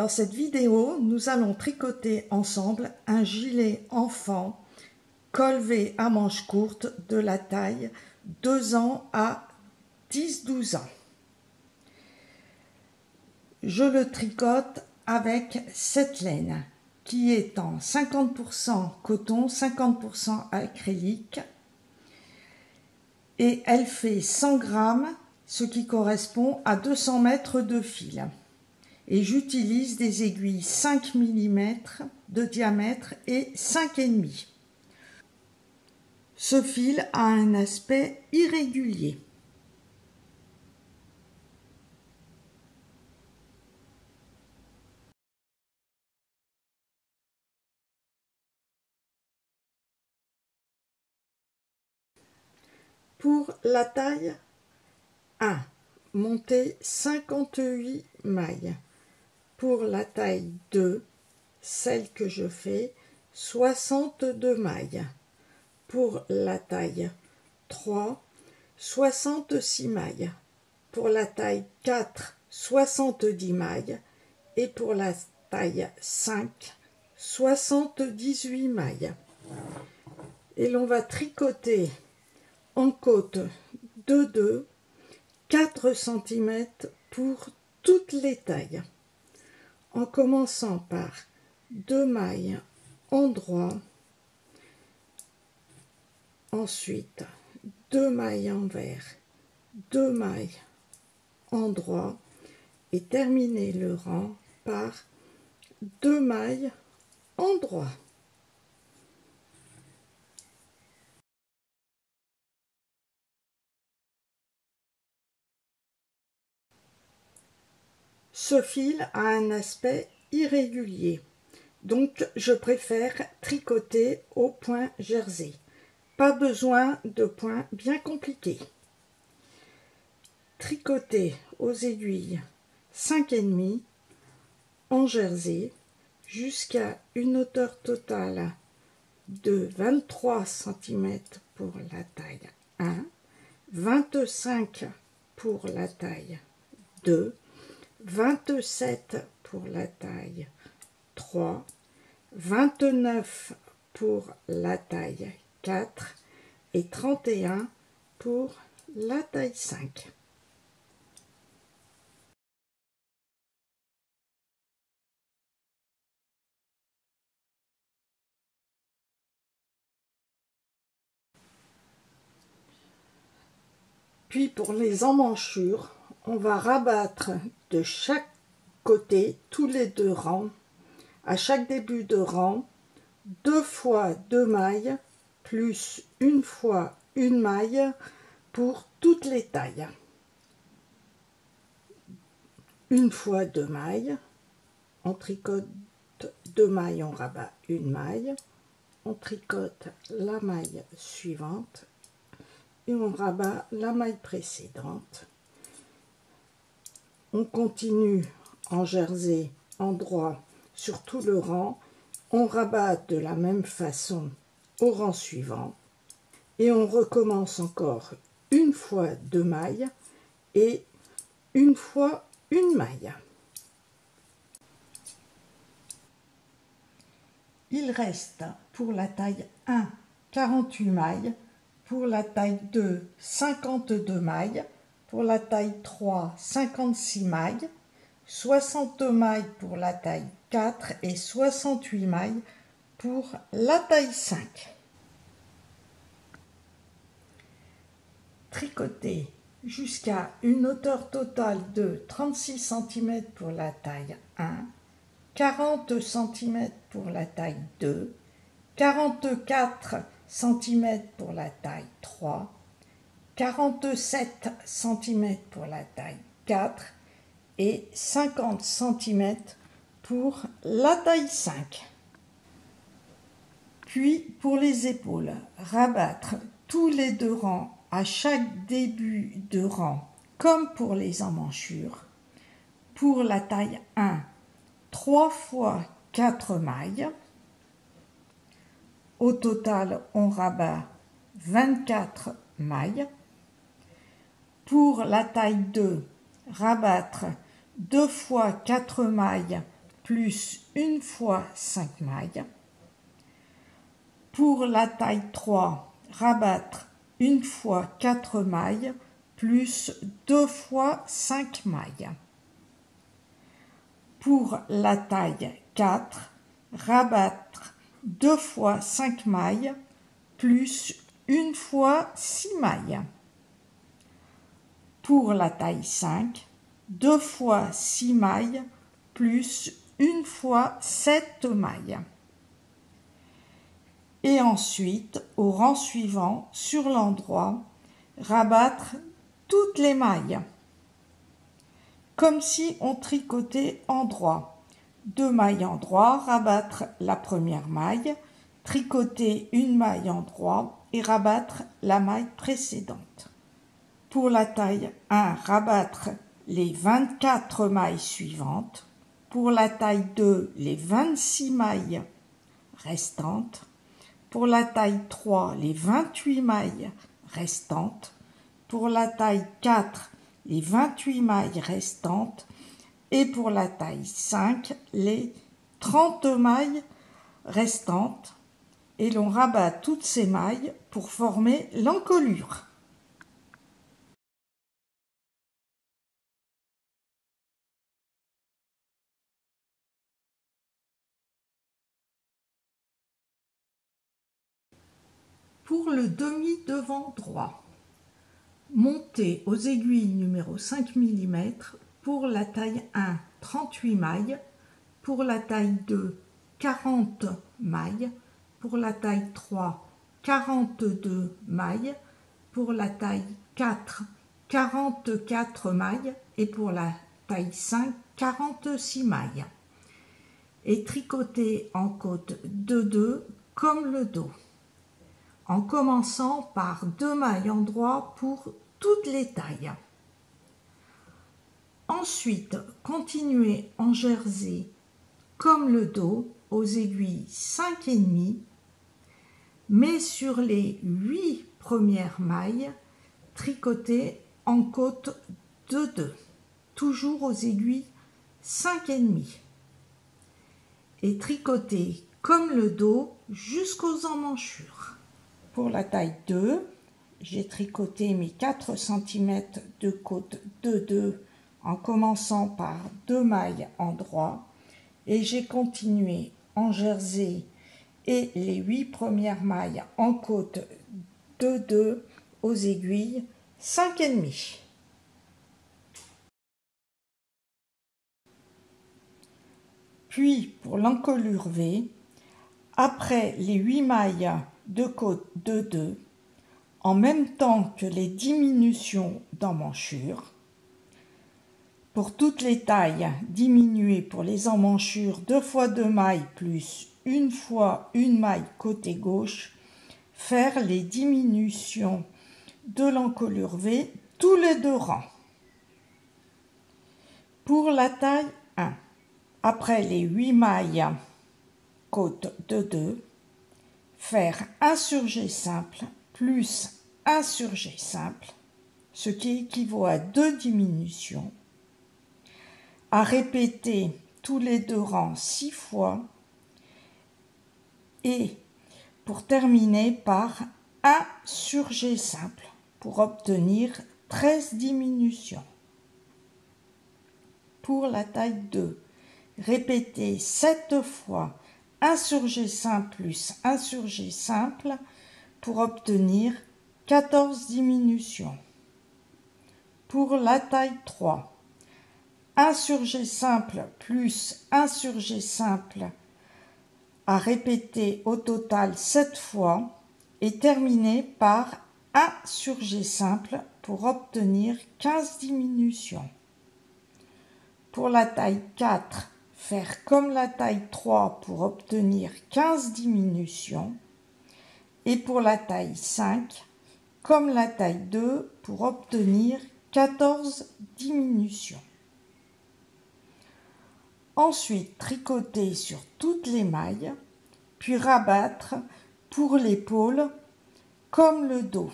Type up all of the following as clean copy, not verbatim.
Dans cette vidéo, nous allons tricoter ensemble un gilet enfant col V à manches courtes de la taille 2 ans à 10-12 ans. Je le tricote avec cette laine qui est en 50% coton, 50% acrylique et elle fait 100 grammes, ce qui correspond à 200 mètres de fil. Et j'utilise des aiguilles 5 mm de diamètre et 5,5. Ce fil a un aspect irrégulier. Pour la taille 1, monter 58 mailles. Pour la taille 2, celle que je fais, 62 mailles. Pour la taille 3, 66 mailles. Pour la taille 4, 70 mailles. Et pour la taille 5, 78 mailles. Et l'on va tricoter en côte de 2, 4 cm pour toutes les tailles. En commençant par 2 mailles en droit, ensuite 2 mailles envers, 2 mailles en droit et terminer le rang par 2 mailles en droit. Ce fil a un aspect irrégulier, donc je préfère tricoter au point jersey. Pas besoin de points bien compliqués. Tricoter aux aiguilles 5,5 en jersey jusqu'à une hauteur totale de 23 cm pour la taille 1, 25 pour la taille 2, 27 pour la taille 3, 29 pour la taille 4 et 31 pour la taille 5. Puis pour les emmanchures, on va rabattre de chaque côté, tous les 2 rangs, à chaque début de rang, 2 fois 2 mailles, plus 1 fois 1 maille pour toutes les tailles. 1 fois 2 mailles, on tricote 2 mailles, on rabat 1 maille, on tricote la maille suivante et on rabat la maille précédente. On continue en jersey en droit sur tout le rang, on rabat de la même façon au rang suivant et on recommence encore 1 fois 2 mailles et 1 fois 1 maille. Il reste pour la taille 1 48 mailles, pour la taille 2 52 mailles, pour la taille 3 56 mailles, 62 mailles pour la taille 4 et 68 mailles pour la taille 5. Tricoter jusqu'à une hauteur totale de 36 cm pour la taille 1, 40 cm pour la taille 2, 44 cm pour la taille 3, 47 cm pour la taille 4 et 50 cm pour la taille 5. Puis pour les épaules, rabattre tous les 2 rangs à chaque début de rang comme pour les emmanchures. Pour la taille 1, 3 fois 4 mailles. Au total, on rabat 24 mailles. Pour la taille 2, rabattre 2 fois 4 mailles plus 1 fois 5 mailles. Pour la taille 3, rabattre 1 fois 4 mailles plus 2 fois 5 mailles. Pour la taille 4, rabattre 2 fois 5 mailles plus 1 fois 6 mailles. Pour la taille 5, 2 fois 6 mailles plus 1 fois 7 mailles. Et ensuite, au rang suivant, sur l'endroit, rabattre toutes les mailles, comme si on tricotait endroit. 2 mailles endroit, rabattre la première maille, tricoter une maille endroit et rabattre la maille précédente. Pour la taille 1, rabattre les 24 mailles suivantes. Pour la taille 2, les 26 mailles restantes. Pour la taille 3, les 28 mailles restantes. Pour la taille 4, les 28 mailles restantes. Et pour la taille 5, les 30 mailles restantes. Et l'on rabat toutes ces mailles pour former l'encolure. Pour le demi-devant droit, montez aux aiguilles numéro 5 mm pour la taille 1, 38 mailles, pour la taille 2, 40 mailles, pour la taille 3, 42 mailles, pour la taille 4, 44 mailles et pour la taille 5, 46 mailles. Et tricotez en côte de 2 comme le dos, en commençant par 2 mailles endroit pour toutes les tailles. Ensuite, continuez en jersey comme le dos aux aiguilles 5,5, mais sur les 8 premières mailles, tricotez en côte de 2, toujours aux aiguilles 5,5. Et tricotez comme le dos jusqu'aux emmanchures. Pour la taille 2, j'ai tricoté mes 4 cm de côte de 2 en commençant par 2 mailles endroit et j'ai continué en jersey et les 8 premières mailles en côte de 2 aux aiguilles 5,5. Puis pour l'encolure V, après les 8 mailles de côte de 2, en même temps que les diminutions d'emmanchures, pour toutes les tailles, diminuer pour les emmanchures 2 fois 2 mailles plus 1 fois 1 maille côté gauche, faire les diminutions de l'encolure V tous les 2 rangs. Pour la taille 1, après les 8 mailles côte de 2, faire un surjet simple plus un surjet simple, ce qui équivaut à 2 diminutions, à répéter tous les 2 rangs 6 fois et pour terminer par un surjet simple pour obtenir 13 diminutions. Pour la taille 2, répétez 7 fois un surjet simple plus un surjet simple pour obtenir 14 diminutions. Pour la taille 3, un surjet simple plus un surjet simple à répéter au total 7 fois et terminer par un surjet simple pour obtenir 15 diminutions. Pour la taille 4, faire comme la taille 3 pour obtenir 15 diminutions. Et pour la taille 5, comme la taille 2 pour obtenir 14 diminutions. Ensuite, tricoter sur toutes les mailles, puis rabattre pour l'épaule comme le dos.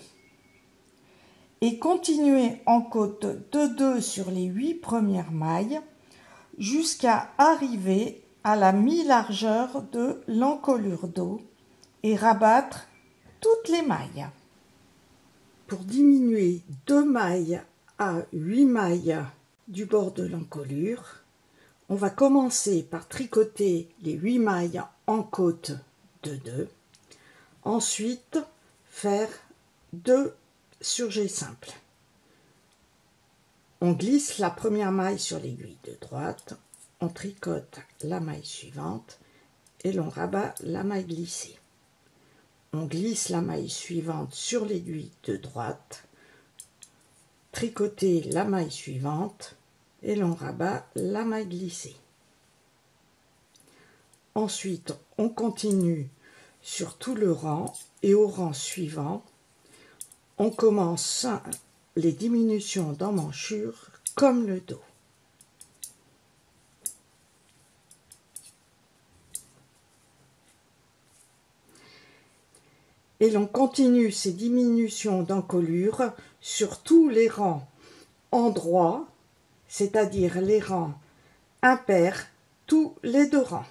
Et continuer en côte de 2 sur les 8 premières mailles jusqu'à arriver à la mi-largeur de l'encolure dos et rabattre toutes les mailles. Pour diminuer 2 mailles à 8 mailles du bord de l'encolure, on va commencer par tricoter les 8 mailles en côte de 2. Ensuite, faire 2 surjets simples. On glisse la première maille sur l'aiguille de droite, on tricote la maille suivante et l'on rabat la maille glissée. On glisse la maille suivante sur l'aiguille de droite, tricoter la maille suivante et l'on rabat la maille glissée. Ensuite, on continue sur tout le rang et au rang suivant, on commence les diminutions d'emmanchure comme le dos. Et l'on continue ces diminutions d'encolure sur tous les rangs en droit, c'est-à-dire les rangs impairs, tous les 2 rangs.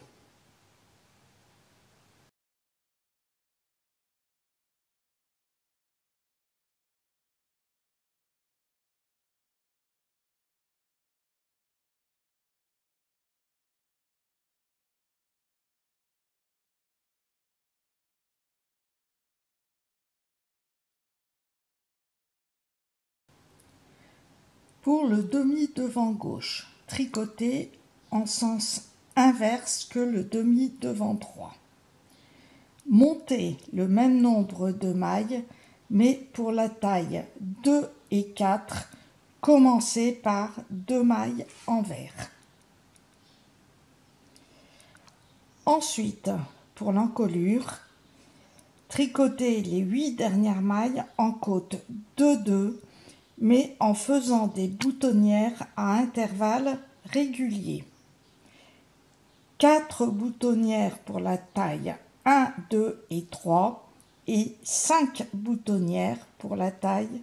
Pour le demi-devant gauche, tricoter en sens inverse que le demi-devant droit. Montez le même nombre de mailles, mais pour la taille 2 et 4, commencez par 2 mailles envers. Ensuite, pour l'encolure, tricotez les 8 dernières mailles en côte de 2, mais en faisant des boutonnières à intervalles réguliers. 4 boutonnières pour la taille 1, 2 et 3 et 5 boutonnières pour la taille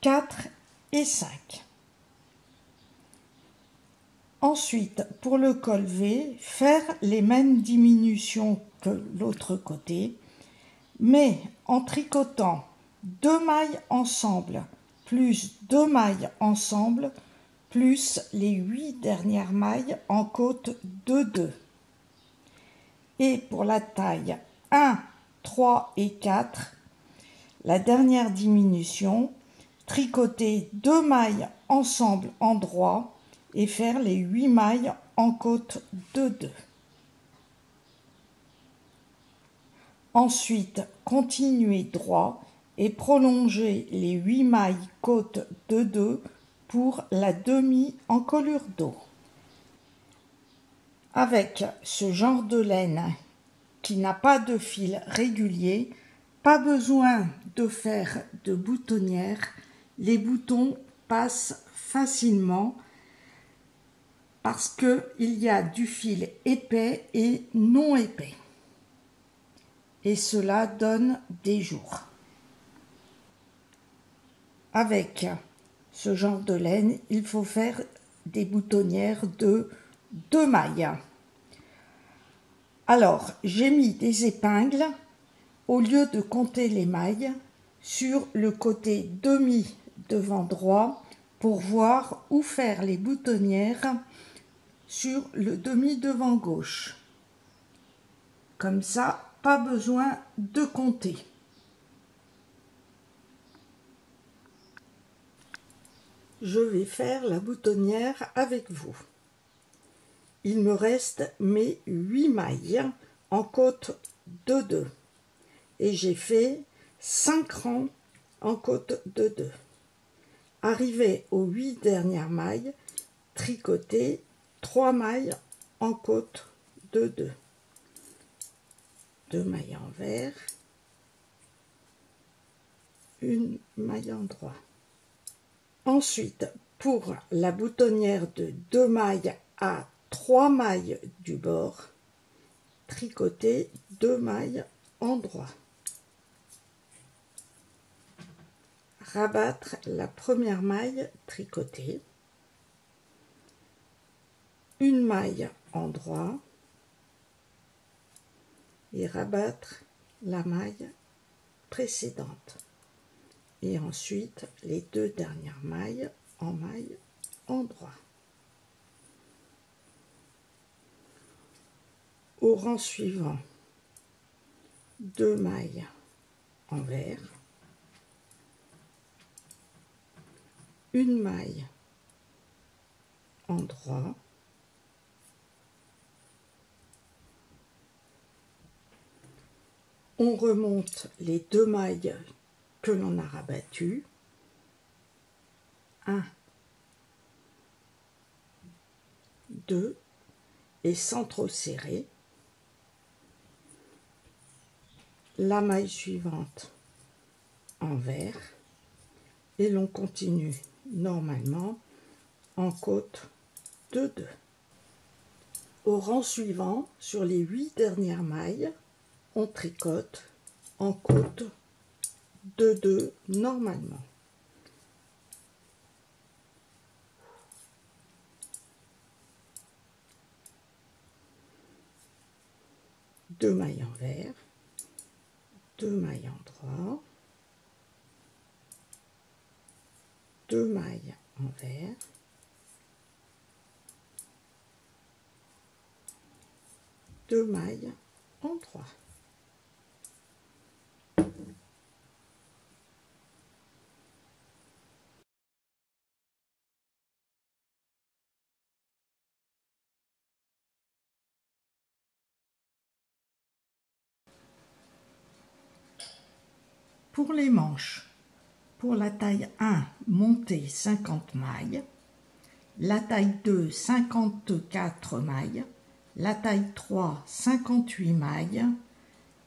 4 et 5. Ensuite, pour le col V, faire les mêmes diminutions que l'autre côté, mais en tricotant 2 mailles ensemble plus 2 mailles ensemble plus les 8 dernières mailles en côte de 2. Et pour la taille 1, 3 et 4, la dernière diminution, tricoter 2 mailles ensemble en droit et faire les 8 mailles en côte de 2. Ensuite, continuez droit et prolongez les 8 mailles côte de 2 pour la demi-encolure dos. Avec ce genre de laine qui n'a pas de fil régulier, pas besoin de faire de boutonnière, les boutons passent facilement parce qu'il y a du fil épais et non épais. Et cela donne des jours. Avec ce genre de laine, il faut faire des boutonnières de 2 mailles. Alors, j'ai mis des épingles, au lieu de compter les mailles, sur le côté demi devant droit pour voir où faire les boutonnières sur le demi devant gauche. Comme ça, pas besoin de compter. Je vais faire la boutonnière avec vous. Il me reste mes 8 mailles en côte de 2 et j'ai fait 5 rangs en côte de 2. Arrivé aux 8 dernières mailles, tricoter 3 mailles en côte de 2. 2 mailles envers, une maille en droit. Ensuite, pour la boutonnière de 2 mailles à 3 mailles du bord, tricoter 2 mailles en droit. Rabattre la première maille tricotée, une maille en droit, et rabattre la maille précédente. Et ensuite les 2 dernières mailles en droit. Au rang suivant, 2 mailles envers, une maille en droit, on remonte les 2 mailles que l'on a rabattues, 1, 2, et sans trop serrer, la maille suivante envers, et l'on continue normalement en côte de 2. Au rang suivant, sur les 8 dernières mailles, on tricote en côte de 2 normalement. Deux mailles envers, 2 mailles en droit, 2 mailles envers, 2 mailles en droit. Pour les manches, pour la taille 1, montez 50 mailles, la taille 2, 54 mailles, la taille 3, 58 mailles,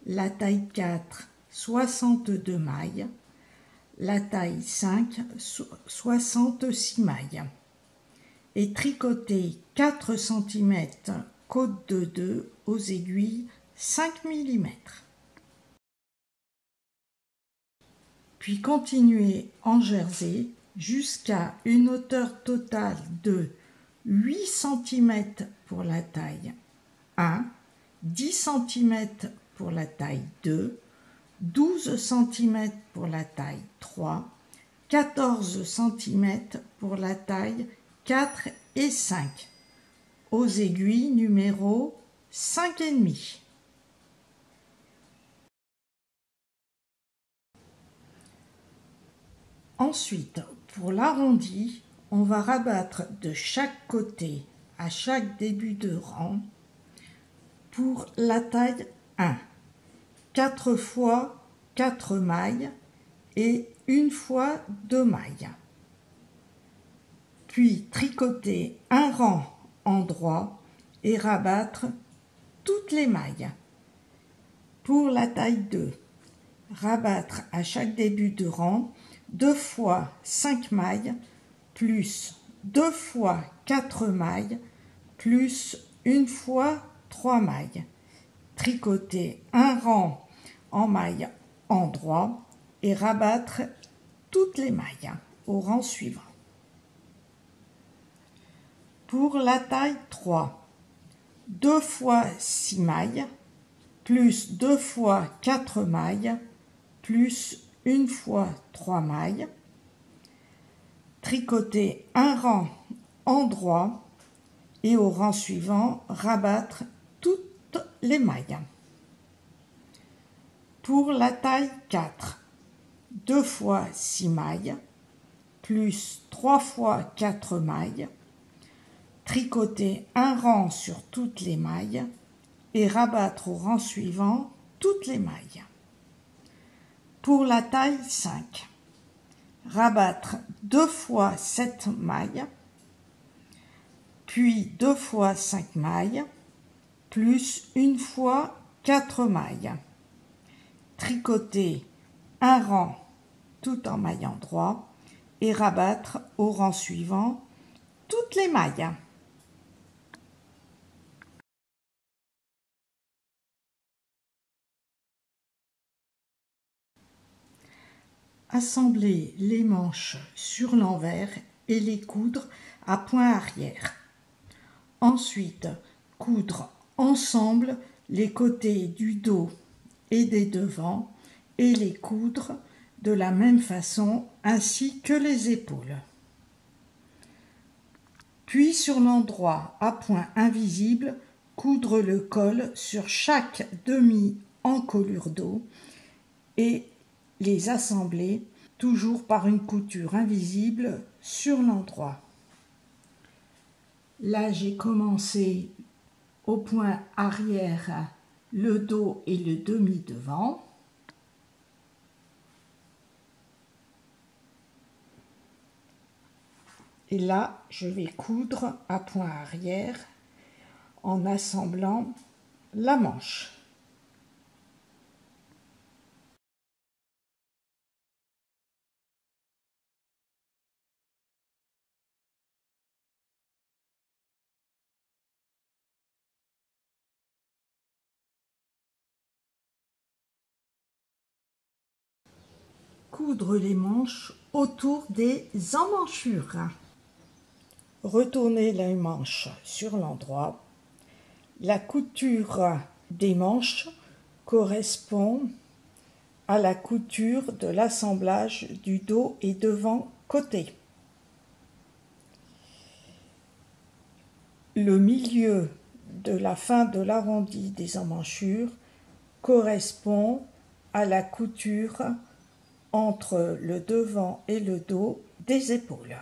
la taille 4, 62 mailles, la taille 5, 66 mailles, et tricotez 4 cm côte de 2 aux aiguilles 5 mm. Puis continuez en jersey jusqu'à une hauteur totale de 8 cm pour la taille 1, 10 cm pour la taille 2, 12 cm pour la taille 3, 14 cm pour la taille 4 et 5, aux aiguilles numéro 5,5. Ensuite, pour l'arrondi, on va rabattre de chaque côté à chaque début de rang pour la taille 1, 4 fois 4 mailles et 1 fois 2 mailles. Puis tricoter un rang en droit et rabattre toutes les mailles. Pour la taille 2, rabattre à chaque début de rang 2 fois 5 mailles plus 2 fois 4 mailles plus 1 fois 3 mailles. Tricoter un rang en mailles en droit et rabattre toutes les mailles au rang suivant. Pour la taille 3, 2 fois 6 mailles plus 2 fois 4 mailles plus 1 fois 3 mailles, tricoter un rang en droit et au rang suivant rabattre toutes les mailles. Pour la taille 4, 2 fois 6 mailles plus 3 fois 4 mailles, tricoter un rang sur toutes les mailles et rabattre au rang suivant toutes les mailles. Pour la taille 5, rabattre 2 fois 7 mailles, puis 2 fois 5 mailles, plus 1 fois 4 mailles. Tricoter un rang tout en maillant droit et rabattre au rang suivant toutes les mailles. Assembler les manches sur l'envers et les coudre à point arrière. Ensuite, coudre ensemble les côtés du dos et des devants et les coudre de la même façon ainsi que les épaules. Puis sur l'endroit à point invisible, coudre le col sur chaque demi-encolure dos et les assembler toujours par une couture invisible sur l'endroit. Là, j'ai commencé au point arrière, le dos et le demi-devant. Et là, je vais coudre à point arrière en assemblant la manche. Coudre les manches autour des emmanchures. Retournez les manches sur l'endroit. La couture des manches correspond à la couture de l'assemblage du dos et devant côté. Le milieu de la fin de l'arrondi des emmanchures correspond à la couture entre le devant et le dos des épaules.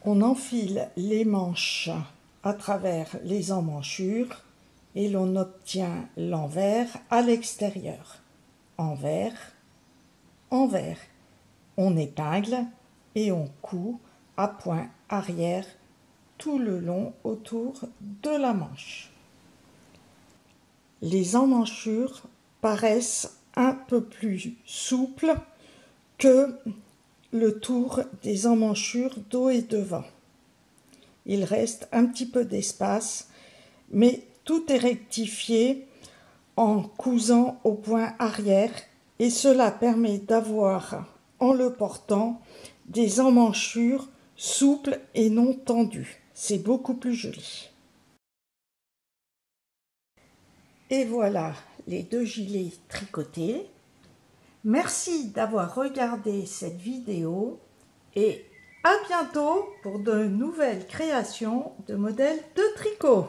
On enfile les manches à travers les emmanchures et l'on obtient l'envers à l'extérieur. Envers, envers. On épingle et on coud à point arrière tout le long autour de la manche. Les emmanchures paraissent un peu plus souples que le tour des emmanchures dos et devant. Il reste un petit peu d'espace, mais tout est rectifié en cousant au point arrière et cela permet d'avoir, en le portant, des emmanchures souples et non tendues. C'est beaucoup plus joli. Et voilà les deux gilets tricotés. Merci d'avoir regardé cette vidéo et à bientôt pour de nouvelles créations de modèles de tricot.